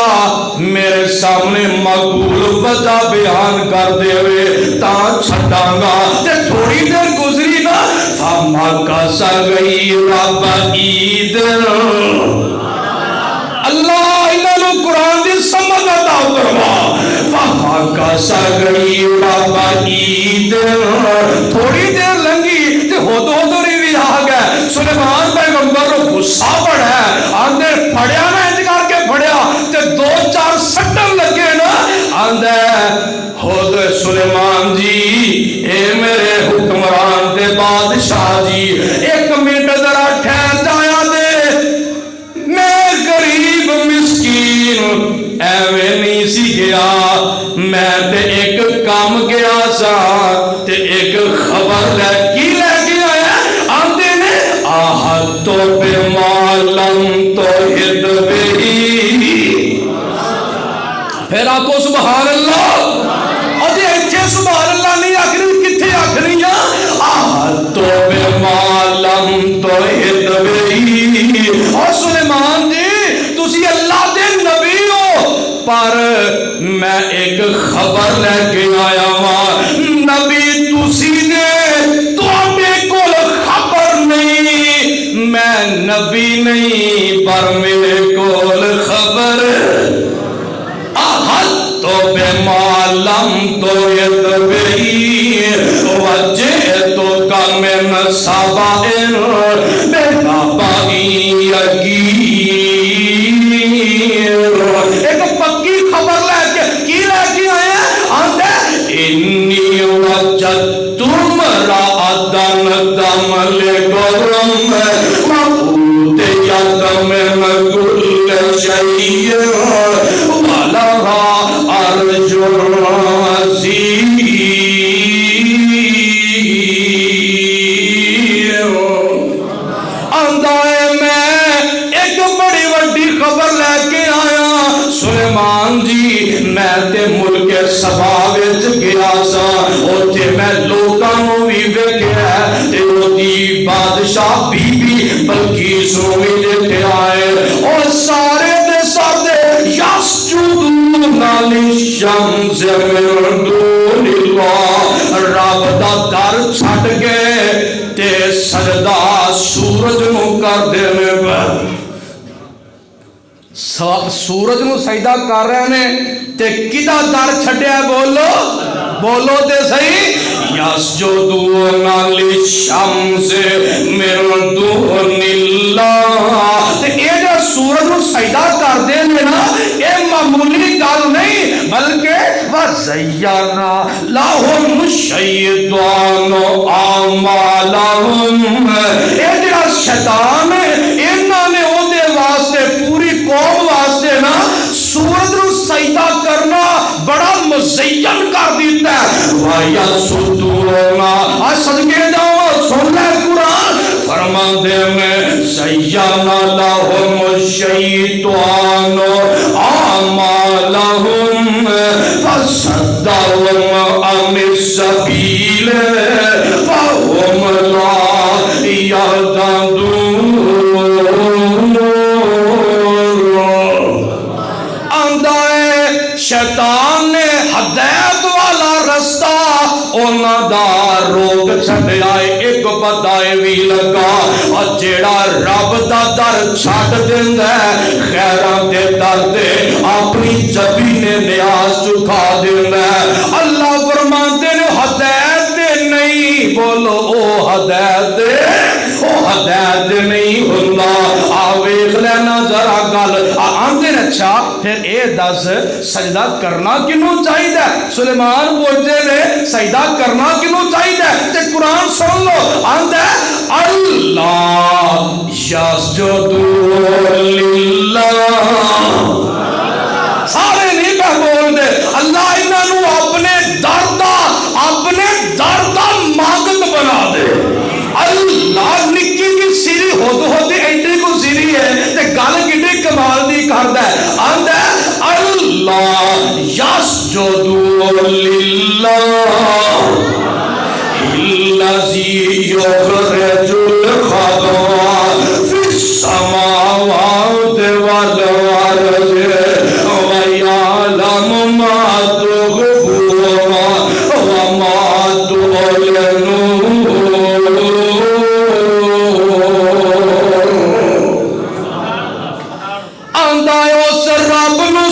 میرے سامنے مقبول وجہ بیان کر دے ہوئے تا چھٹاں گا تے تھوڑی دیر گزری نا فَمَكَثَ غَيْرَ بَعِيدٍ اللہ انہوں قرآن دی سمجھ عطا فرما فَمَكَثَ غَيْرَ بَعِيدٍ تھوڑی دیر لنگی تے ہد ہد بھی آ گئے سلیمان پیغمبر کو غصہ پڑا ہے آندے پھڑیا نا انج کر کے پھڑیا تے دو چار سٹن لگے نا آندے ہد سلیمان جی اے میرے حکمران تے بادشاہ جی ایک منٹ ذرا ٹھہر جایا دے میں غریب مسکین ایویں نہیں سی گیا میں تے ایک کام گیا سا تے ایک خبر لے کی لے کے آیا آتے نے آہد تو بے مالم تو ہد بہی پھر آپ کو سبحان اللہ اور یہ اچھے سبحان اللہ نہیں آخری کتھے آخری آہد تو بے مالم تو ہد بہی اور سلیمان جی تسی اللہ دے نبی ہو پر میں ایک خبر لے کے آیا ہوں نبی تسی نے تو اپنے کول خبر نہیں میں نبی نہیں پر میرے کول خبر آہد تو بے مالم تو یدبئی وجہ تو کا من سبائن بے نبائی یقین ایک پکی خبر لے کے کی لے کے آئے آتے انی وجد تم رادن دمل گرم مبود یدم من کل شیئی ولہا ارجل عزیز اندائے میں ایک بڑی وڈی خبر لے کے آیا سلیمان جی میں تے ملک سبا وچ گیا سا اوتھے میں لوکاں نوں وی ویکھیا تے اوہدی بادشاہ بی بی بلقیس نوں وی دیکھ آئے اور سارے دے سارے یسجدون للشمس من دون اللہ رب دا در چھڈ گئے تے سجدہ سورج نوں کر دینے پر سورج نو سجدہ کر رہے ہیں تے کدا در چھڈیا بولو بولو تے صحیح یسجدون للشمس من دون اللہ تے اے جو سورج نو سجدہ کر دے نا اے معمولی گل نہیں بلکہ وَزَيَّنَا لَهُمْ الشَّيْطَانُ أَعْمَالَهُمْ اے جو شیطان ہے انہاں نے او دے واسطے پوری قوم واسطے نا سورج نو سجدہ کرنا بڑا مزین کر دیتا ہے وَيَسُدُونَ صدقے جاؤ سن لے قرآن فرماندے میں زَيَّنَا لَهُمُ الشَّيْطَانُ أَعْمَالَهُمْ فَصَدَّهُمْ عَنِ السَّبِيلِ فَهُمْ لَا يَهْتَدُونَ شیطان نے ہدایت والا رستہ اونا دا روک چھڑ آئے ایک بدائے وی لگا اور جیڑا رب دا در چھڑ دن ہے خیران دے در دے اپنی جبین نیاز چکا دن ہے اللہ فرماتے نے ہدایت نہیں بولو او ہدایت نہیں ہونا آویخ لینا ذرا گل آندے اچھا پھر اے دس سجدہ کرنا کنوں چاہیے سلیمان پوچھتے نے سجدہ کرنا کنوں چاہیے تے قرآن سن لو آندے اللہ یسجدون للہ سارے نہیں پہ بول دے اللہ انہاں نو اپنے دردہ مانگت بنا دے اللہ نکی کی سیری ہوتے اینٹری کو سیری ہے تے گل کڈی کمال دی کردا ہے آندا اللہ یسجدون للہ الذی یخرج الخبا فی السماوات والارض ویعلم ما تخفون وما تعلنون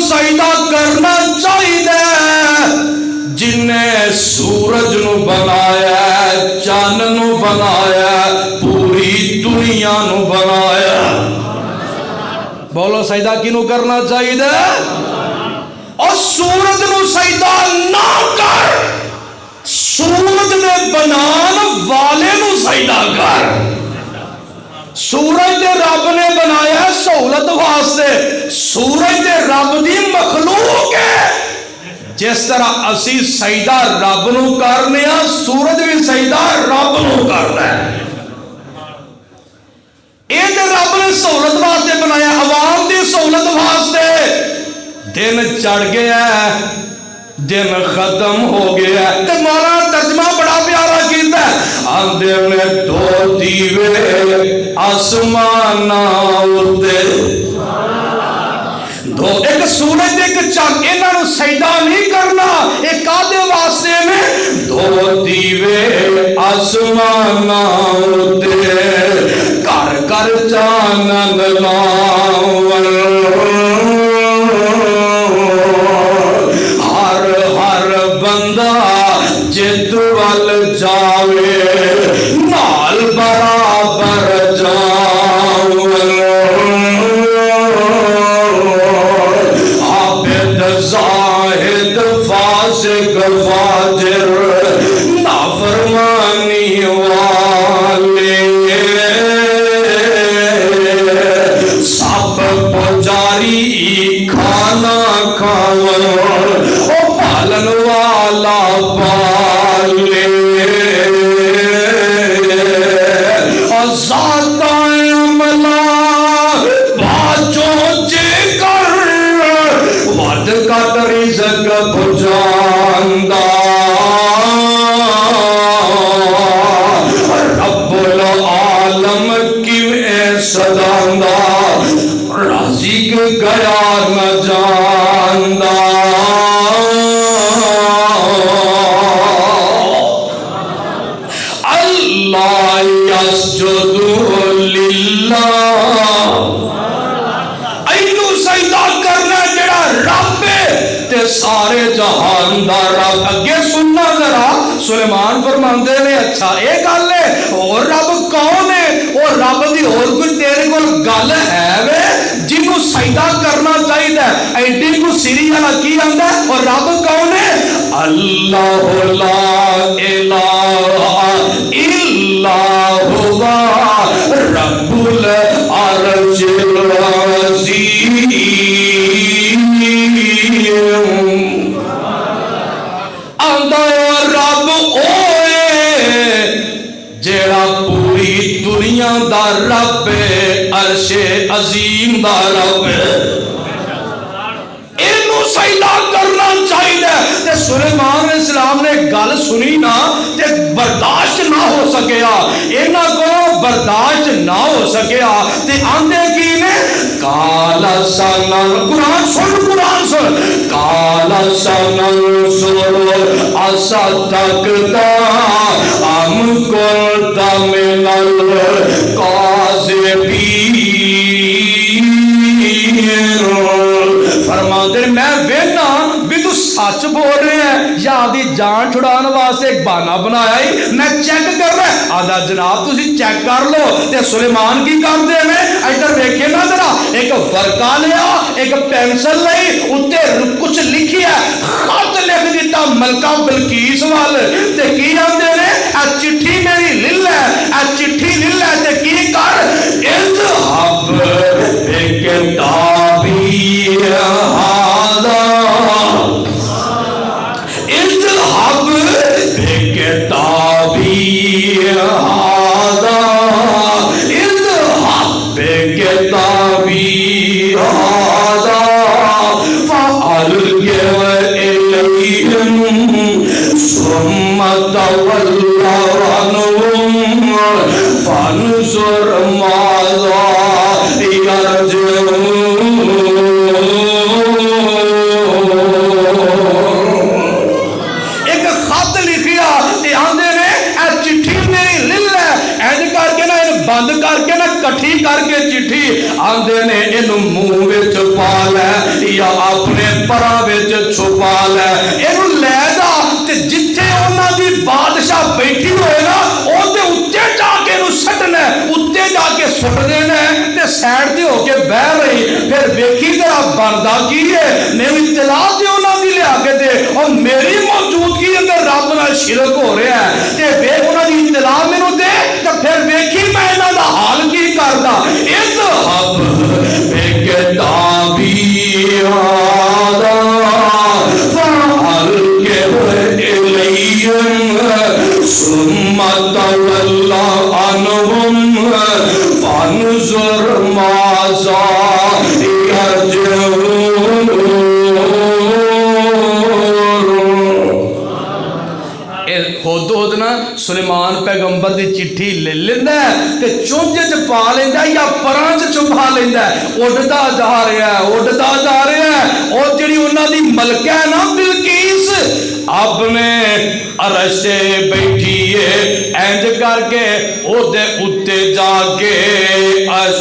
سجدہ کرنا چاہیے جنہیں سورج نو بنایا چاند نو بنایا پوری دنیا نو بنایا بولو سجدہ کینو کرنا چاہیے اور سورج نو سجدہ نہ کر، سورج دے بنان والے نو سجدہ کر۔ سورج دے رب نے بنایا سہولت واسطے، سورج دے رب دی مخلوق ہے۔ جس طرح اسی سجدہ رب نو کرنے ہاں، سورج بھی سجدہ رب نو کرتا ہے۔ یہ تے رب نے سہولت واسطے بنایا، عوام دی سہولت واسطے۔ دن چڑھ گیا ہے، دن ختم ہو گیا ہے، تے مولانا ترجمہ بڑا پیارا کیتا ہے، آندے میں دو دیوے آسماناں اُتے، دو ایک سورج ایک چاند، انہاں نو سجدہ نہیں کرنا، ایک آدھے واسطے میں دو دیوے آسماناں اُتے، کر کر چانن لاون، ہر ہر بندہ جت وال جاوے نال برابر جاون، عابد زاہد فاسق فاجر نافرمانی والے، سب پجاری کھانا کھاون، او پالن والا پالے، اور ذات عملہ باجوں جے کر ود کٹ رزق پجاندہ، رب العالم کیویں صداندہ، رازق گیا نہ جاندہ۔ اللہ یسجد للہ، اینو سجدہ کرنا جڑا رب ہے تے سارے جہان دا رب۔ اگے سننا ذرا، سلیمان فرماندے نے اچھا اے گل ہے، اور رب کون ہے؟ اور رب دی اور کوئی تیرے کول گل ہے وے جنوں سجدہ کرنا چاہیے؟ ایڈی کو سری والا کی آندا ہے، اور رب کون ہے؟ اللہ لا الہ الا ہوا رب العرش العظیم، آندا رب اوے جیڑا پوری دنیا دا رب ہے، عرش عظیم دا رب ہے، اینو سجدہ کرنا چاہیے۔ تے سلیمان علیہ السلام نے گل سنی نا تے برداشت نہ ہو سکیا، انہاں کو برداشت نہ ہو سکیا، تے آندے کی نے کالا سنن، قرآن سن، قرآن سن، کالا سنن سر اسا تکتا ام کنتا من القاذبین، فرماندے میں وینا بھی تو سچ بول رہے ہیں یا آدھی جان چھڑان واسطے ایک بہانہ بنایا ہی، میں چیک کر رہا ہے۔ آدھا جناب تسی چیک کر لو، تے سلیمان کی کر دے میں ادھر ویکھے نا ذرا، ایک ورقہ لیا، ایک پینسل لئی، اُتے کچھ لکھی ہے، خط لکھ دیتا ملکہ بلقیس وال، تے کی آندے نے اے چٹھی میری لل ہے، اے چٹھی لل ہے، تے کی کر اذهب بکتابی هذا، اذهب بکتابی هذا، اذهب بکتابی هذا فألقه إليهم ثم تولى عنهم فانظر ماذا يرجعون۔ ایک خط لکھیا تے آندے نے اے چٹھی میری لل ہے، اینج کر کے نا بند کر کے نا کٹھی کر کے چٹھی آندے نے اینو منہ وچ پا لے یا اپنے پراں وچ چھپا لے، اینو لے جا تے جتھے انہاں دی بادشاہ بیٹھی ہوئے نا او تے اُتے جا کے اینو سٹنا، اُتے جا کے سٹ دینا تے سائڈ تے ہو کے بہ رہی، پھر پھر ویکھی تیرا بندا کی ہے میری اطلاع تے انہاں دی لیا کے دے اور میری موجودگی اندر رب نال شرک ہو رہا ہے تے ویکھ انہاں دی اطلاع مینوں دے تے پھر ویکھی میں انہاں دا حال کی کردا اذهب بکتابی هذا فألقه إليهم ثم تولى عنهم فانظر ماذا يرجعون. خود خود نا سلیمان پیغمبر دی چٹھی لے لینا ہے تے چونج چ پا لیندا ہے یا پراں چ چھپا لیندا ہے اڈدا جا رہا ہے اڈدا جا رہا ہے اور جڑی انہاں دی ملکہ ہے نا بلقیس اپنے عرش تے بیٹھی ہے اینج کر کے او دے اُتے جا کے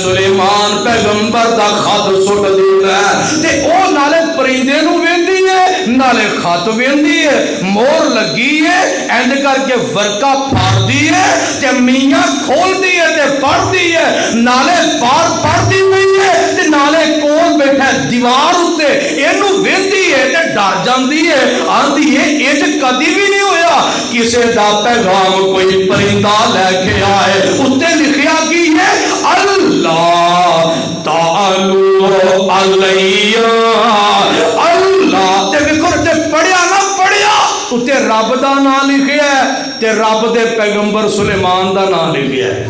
سلیمان پیغمبر دا خط سٹ دیندا ہے تے او نالے پرندے نوں ویندی ہے نالے خط ویندی ہے مور لگی ہے اینج کر کے ورقہ پھاڑ دی ہے تے میاں کھول دی ہے تے پڑھ دی ہے نالے پار پڑھ دی ہوئی ہے تے نالے کول بیٹھا ہے دیوار اتے اینو ویندی ہے تے ڈر جاندی ہے آندی ہے انج کدی بھی نہیں ہویا کسے دا پیغام کوئی پرندہ لے کے آئے اتے لکھیا کی ہے اللہ تعالی علیہ اللہ تے وکر تے پڑھیا نہ پڑھیا اتے رب دا نام لکھیا ہے تے رب دے پیغمبر سلیمان دا نام لکھیا ہے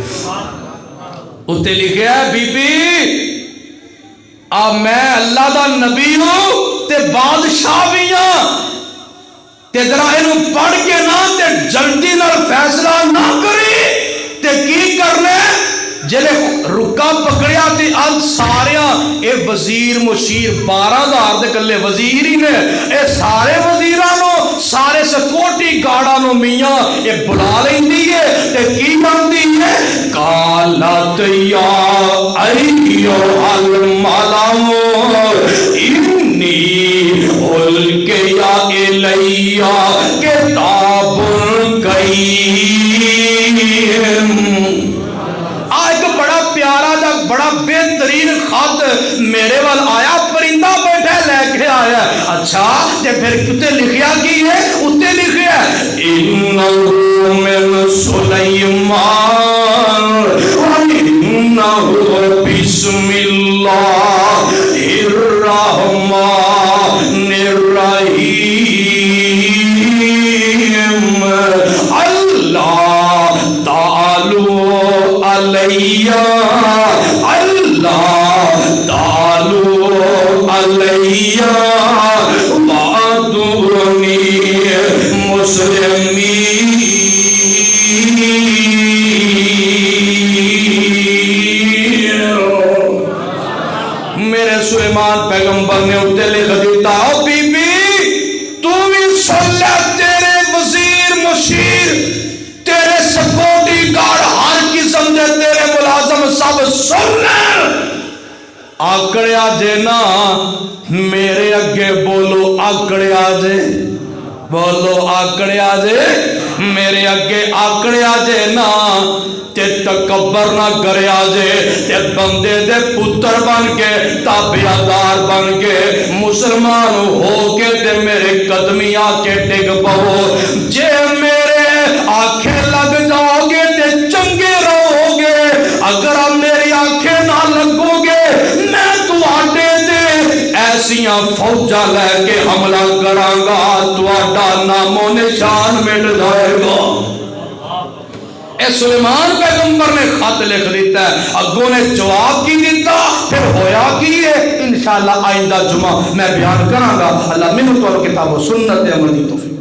اتے لکھیا ہے بی بی میں اللہ دا نبی ہوں تے بادشاہ بھی ہوں تے ذرا اینو پڑھ کے نہ تے جلدی نال فیصلہ نہ کری تے کی کرنے جلے رکا پکڑیا تے اب سارے اے وزیر مشیر 12,000 دے کلے وزیر ہی نے اے سارے وزیرانو سارے سکورٹی گارڈانو میاں اے بلا لیندی ہے تے کی بندی ہے قالت یا ایھا الملأ انی القیا الی کتاب کریم. ایک بڑا پیارا جا بڑا بہترین خط میرے وال آیا پرندہ بیٹھا لے کے آیا اچھا تے پھر کتے لکھیا کی ہے اتے لکھیا ہے انہو من سلیمان وانہو بسم اللہ الرحمن الرحیم اللہ تعالی علیہ اللہ تعالی علیہ وعدونی مسلمین. میرے سلیمان پیغمبر نے اتے لکھ دیتا او بی بی تو بھی سن لے تیرے وزیر مشیر تیرے سکورٹی گارڈ ہر قسم دے تیرے ملازم سب سن لے آکڑیا جے نا میرے اگے بولو آکڑیا جے بولو آکڑیا جے میرے اگے آکڑیا جے نا تے تکبر نہ کریا جے تے بندے دے پتر بن کے تابعدار بن کے مسلمان ہو کے تے میرے قدمی آ کے ڈگ پاؤ جے میرے آنکھیں لگ جاؤ گے تے چنگے رہو گے اگر آپ میری آنکھیں نہ لگو گے میں تو آٹے دے ایسیاں فوجہ لے کے حملہ کرانگا تو آٹا نام و نشان مٹ جائے گا. اے سلیمان پیغمبر نے خط لکھ دیتا ہے اگوں نے جواب کی دیتا پھر ہویا کی ہے انشاءاللہ آئندہ جمعہ میں بیان کرانگا. اللہ منہ تو کتاب و سنت عمل دی توفیق.